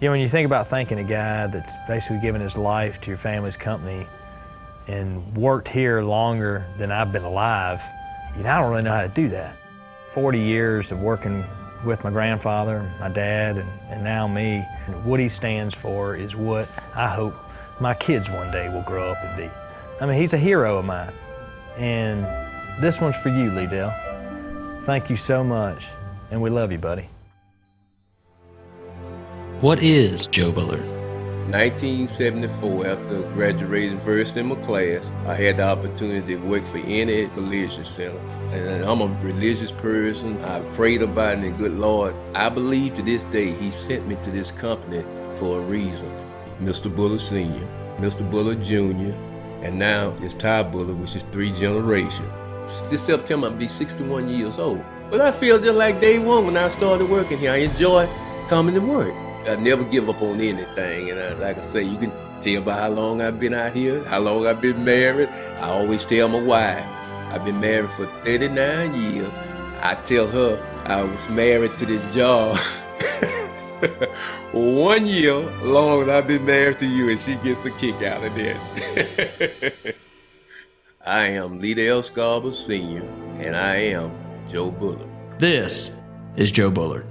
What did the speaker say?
You know, when you think about thanking a guy that's basically given his life to your family's company and worked here longer than I've been alive, I don't really know how to do that. 40 years of working with my grandfather, my dad, and now me. And what he stands for is what I hope my kids one day will grow up and be. I mean, he's a hero of mine. And this one's for you, Lee Dell. Thank you so much, and we love you, buddy. What is Joe Bullard? 1974, after graduating first in my class, I had the opportunity to work for any collision center. And I'm a religious person. I prayed about it, and good Lord, I believe to this day He sent me to this company for a reason. Mr. Bullard Sr., Mr. Bullard Jr., and now it's Ty Bullard, which is 3 generations. This September I'll be 61 years old. But I feel just like day one when I started working here. I enjoy coming to work. I never give up on anything, and like I say, you can tell by how long I've been out here, how long I've been married. I always tell my wife, I've been married for 39 years. I tell her I was married to this job 1 year longer than I've been married to you, and she gets a kick out of this. I am Lee Dell Scarborough Sr., and I am Joe Bullard. This is Joe Bullard.